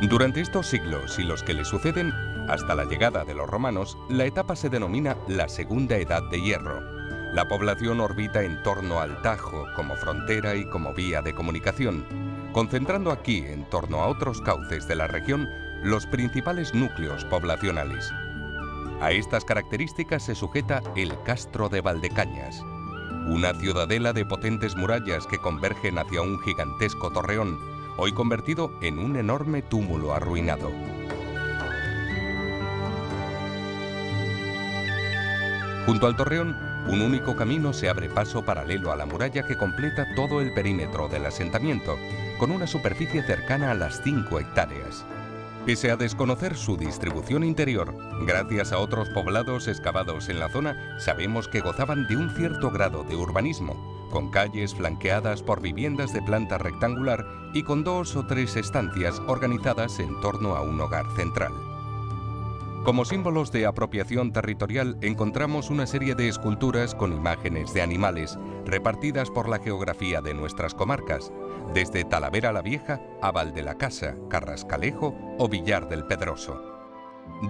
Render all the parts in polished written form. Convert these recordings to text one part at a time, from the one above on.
Durante estos siglos y los que le suceden, hasta la llegada de los romanos, la etapa se denomina la Segunda Edad de Hierro. La población orbita en torno al Tajo como frontera y como vía de comunicación, concentrando aquí, en torno a otros cauces de la región, los principales núcleos poblacionales. A estas características se sujeta el Castro de Valdecañas, una ciudadela de potentes murallas que convergen hacia un gigantesco torreón, hoy convertido en un enorme túmulo arruinado. Junto al torreón, un único camino se abre paso paralelo a la muralla que completa todo el perímetro del asentamiento, con una superficie cercana a las 5 hectáreas. Pese a desconocer su distribución interior, gracias a otros poblados excavados en la zona, sabemos que gozaban de un cierto grado de urbanismo, con calles flanqueadas por viviendas de planta rectangular y con 2 o 3 estancias organizadas en torno a un hogar central. Como símbolos de apropiación territorial encontramos una serie de esculturas con imágenes de animales, repartidas por la geografía de nuestras comarcas, desde Talavera la Vieja a Val de la Casa, Carrascalejo o Villar del Pedroso.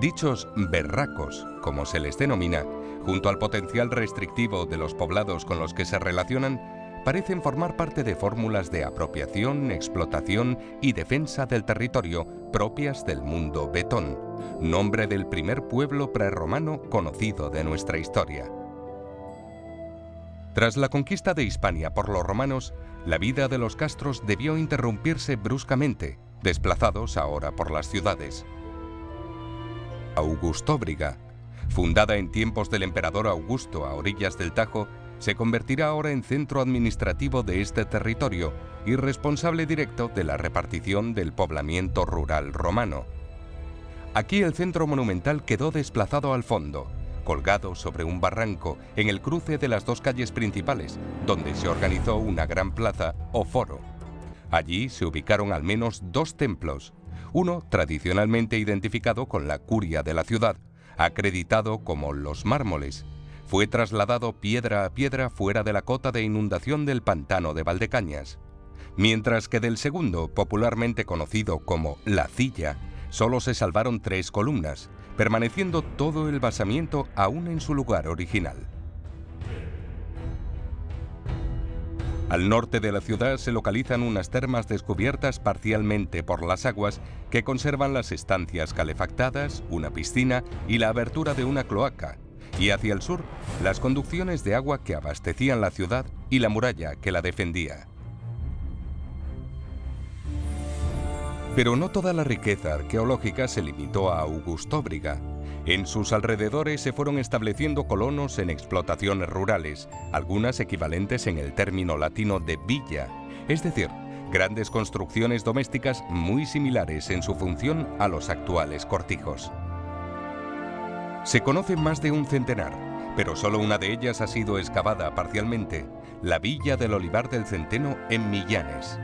Dichos berracos, como se les denomina, junto al potencial restrictivo de los poblados con los que se relacionan, parecen formar parte de fórmulas de apropiación, explotación y defensa del territorio propias del mundo vetón, nombre del primer pueblo prerromano conocido de nuestra historia. Tras la conquista de Hispania por los romanos, la vida de los castros debió interrumpirse bruscamente, desplazados ahora por las ciudades. Augustóbriga, fundada en tiempos del emperador Augusto a orillas del Tajo, se convertirá ahora en centro administrativo de este territorio y responsable directo de la repartición del poblamiento rural romano. Aquí el centro monumental quedó desplazado al fondo, colgado sobre un barranco en el cruce de las 2 calles principales, donde se organizó una gran plaza o foro. Allí se ubicaron al menos 2 templos, uno tradicionalmente identificado con la curia de la ciudad, acreditado como Los Mármoles. Fue trasladado piedra a piedra fuera de la cota de inundación del pantano de Valdecañas, mientras que del segundo, popularmente conocido como La Cilla, solo se salvaron 3 columnas, permaneciendo todo el basamiento aún en su lugar original. Al norte de la ciudad se localizan unas termas descubiertas parcialmente por las aguas que conservan las estancias calefactadas, una piscina y la abertura de una cloaca, y hacia el sur, las conducciones de agua que abastecían la ciudad y la muralla que la defendía. Pero no toda la riqueza arqueológica se limitó a Augustóbriga. En sus alrededores se fueron estableciendo colonos en explotaciones rurales, algunas equivalentes en el término latino de villa, es decir, grandes construcciones domésticas muy similares en su función a los actuales cortijos. Se conocen más de un centenar, pero solo una de ellas ha sido excavada parcialmente, la Villa del Olivar del Centeno en Millanes.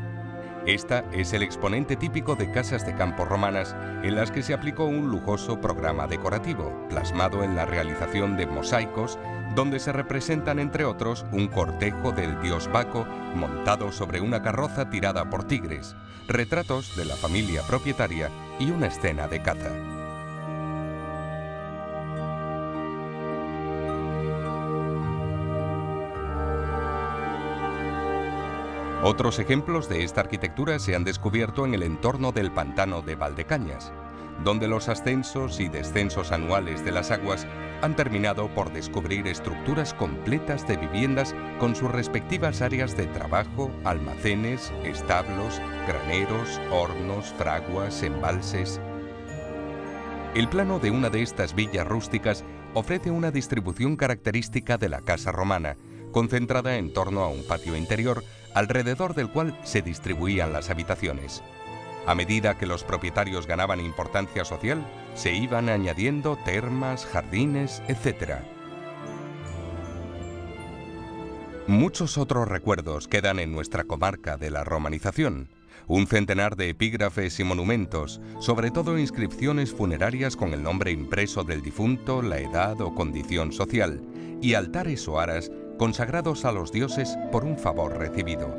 Esta es el exponente típico de casas de campo romanas en las que se aplicó un lujoso programa decorativo, plasmado en la realización de mosaicos, donde se representan entre otros un cortejo del dios Baco montado sobre una carroza tirada por tigres, retratos de la familia propietaria y una escena de caza. Otros ejemplos de esta arquitectura se han descubierto en el entorno del pantano de Valdecañas, donde los ascensos y descensos anuales de las aguas han terminado por descubrir estructuras completas de viviendas con sus respectivas áreas de trabajo, almacenes, establos, graneros, hornos, fraguas, embalses. El plano de una de estas villas rústicas ofrece una distribución característica de la casa romana, concentrada en torno a un patio interior, alrededor del cual se distribuían las habitaciones. A medida que los propietarios ganaban importancia social, se iban añadiendo termas, jardines, etc. Muchos otros recuerdos quedan en nuestra comarca de la romanización. Un centenar de epígrafes y monumentos, sobre todo inscripciones funerarias con el nombre impreso del difunto, la edad o condición social, y altares o aras consagrados a los dioses por un favor recibido.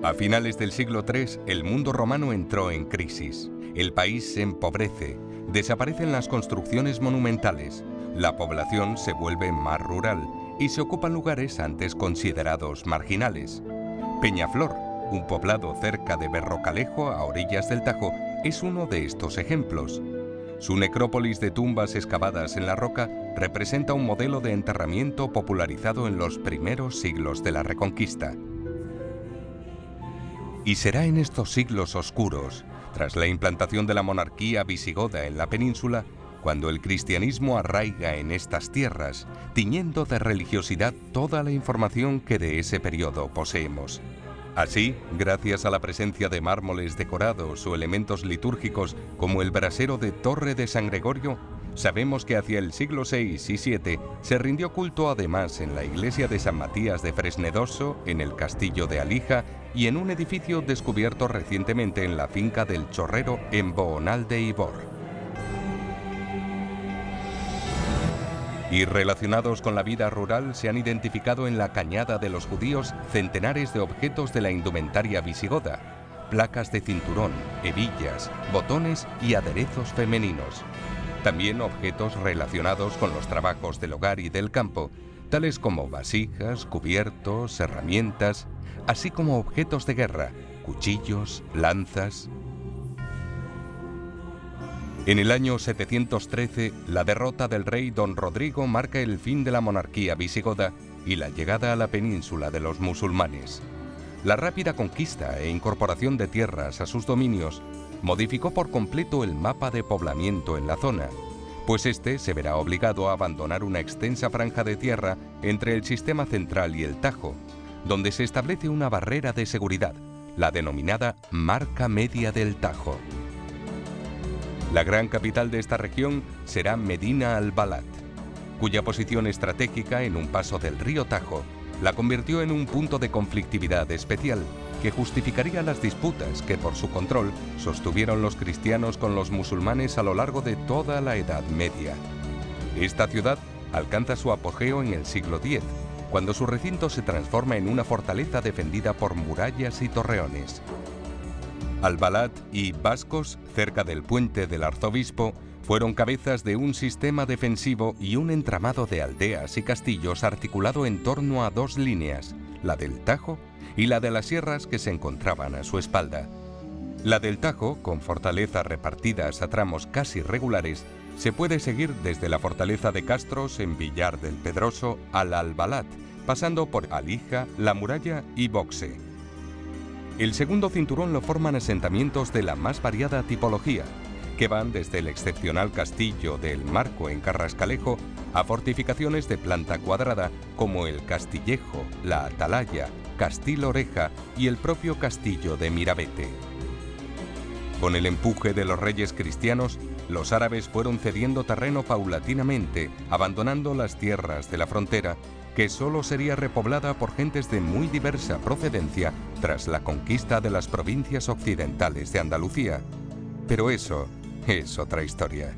A finales del siglo III, el mundo romano entró en crisis. El país se empobrece, desaparecen las construcciones monumentales, la población se vuelve más rural y se ocupan lugares antes considerados marginales. Peñaflor, un poblado cerca de Berrocalejo, a orillas del Tajo, es uno de estos ejemplos. Su necrópolis de tumbas excavadas en la roca representa un modelo de enterramiento popularizado en los primeros siglos de la Reconquista. Y será en estos siglos oscuros, tras la implantación de la monarquía visigoda en la península, cuando el cristianismo arraiga en estas tierras, tiñendo de religiosidad toda la información que de ese periodo poseemos. Así, gracias a la presencia de mármoles decorados o elementos litúrgicos como el brasero de Torre de San Gregorio, sabemos que hacia el siglo VI y VII se rindió culto además en la iglesia de San Matías de Fresnedoso, en el castillo de Alija y en un edificio descubierto recientemente en la finca del Chorrero en Boonal de Ibor. Y relacionados con la vida rural se han identificado en la Cañada de los Judíos centenares de objetos de la indumentaria visigoda, placas de cinturón, hebillas, botones y aderezos femeninos. También objetos relacionados con los trabajos del hogar y del campo, tales como vasijas, cubiertos, herramientas, así como objetos de guerra, cuchillos, lanzas. En el año 713, la derrota del rey Don Rodrigo marca el fin de la monarquía visigoda y la llegada a la península de los musulmanes. La rápida conquista e incorporación de tierras a sus dominios modificó por completo el mapa de poblamiento en la zona, pues este se verá obligado a abandonar una extensa franja de tierra entre el sistema central y el Tajo, donde se establece una barrera de seguridad, la denominada Marca Media del Tajo. La gran capital de esta región será Medina al-Balat, cuya posición estratégica en un paso del río Tajo la convirtió en un punto de conflictividad especial que justificaría las disputas que por su control sostuvieron los cristianos con los musulmanes a lo largo de toda la Edad Media. Esta ciudad alcanza su apogeo en el siglo X, cuando su recinto se transforma en una fortaleza defendida por murallas y torreones. Al-Balat y Bascos, cerca del puente del arzobispo, fueron cabezas de un sistema defensivo y un entramado de aldeas y castillos articulado en torno a dos líneas, la del Tajo y la de las sierras que se encontraban a su espalda. La del Tajo, con fortalezas repartidas a tramos casi regulares, se puede seguir desde la fortaleza de Castros en Villar del Pedroso al Al-Balat, pasando por Alija, La Muralla y Boxe. El segundo cinturón lo forman asentamientos de la más variada tipología, que van desde el excepcional castillo del Marco en Carrascalejo a fortificaciones de planta cuadrada como el Castillejo, la Atalaya, Castil Oreja y el propio castillo de Mirabete. Con el empuje de los reyes cristianos, los árabes fueron cediendo terreno paulatinamente, abandonando las tierras de la frontera, que solo sería repoblada por gentes de muy diversa procedencia tras la conquista de las provincias occidentales de Andalucía. Pero eso es otra historia.